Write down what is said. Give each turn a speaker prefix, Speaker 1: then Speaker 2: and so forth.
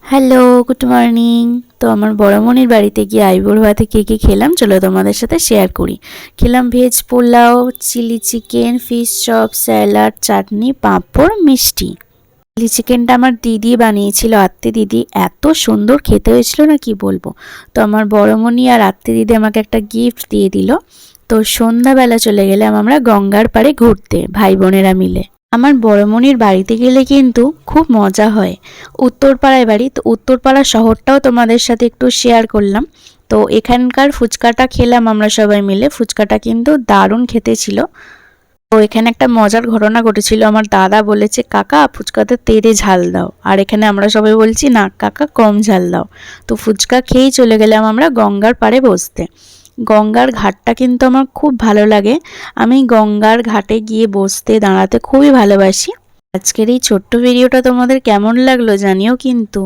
Speaker 1: Hello, good morning. তো আমার বড়মনির বাড়িতে গিয়ে আইবুড়ো ভাতে কী খেলাম চলো তোমাদের সাথে শেয়ার করি। খেলাম veg pulao, chilli chicken, fish chop, salad, chutney, papad, মিষ্টি। চিলি চিকেনটা আমার দিদি বানিয়েছিল, আত্মে দিদি। এত সুন্দর খেতে হয়েছিল না কি বলবো। তো আমার বড়মনি আর আত্মে দিদি আমাকে একটা গিফট দিয়ে দিল। তো সন্ধ্যাবেলা চলে গেলাম আমরা গঙ্গার পাড়ে ঘুরতে ভাই বোনেরা মিলে। আমার বড়মনির বাড়িতে গেলে কিন্তু খুব মজা হয়। উত্তরপাড়ায় বাড়ি, তো উত্তরপাড়া শহরটাও তোমাদের সাথে একটু শেয়ার করলাম। তো এখানকার ফুচকাটা খেলাম আমরা সবাই মিলে। ফুচকাটা কিন্তু দারুণ খেতে ছিল। তো এখানে একটা মজার ঘটনা ঘটেছিল। আমার দাদা বলেছে, কাকা ফুচকাতে তেড়ে ঝাল দাও, আর এখানে আমরা সবাই বলছি না কাকা কম ঝাল দাও। তো ফুচকা খেয়েই চলে গেলাম আমরা গঙ্গার পাড়ে বসতে। গঙ্গার ঘাটটা কিন্তু আমার খুব ভালো লাগে। আমি গঙ্গার ঘাটে গিয়ে বসতে দাঁড়াতে খুবই ভালোবাসি। আজকের এই ছোট্ট ভিডিওটা তোমাদের কেমন লাগলো জানিও কিন্তু।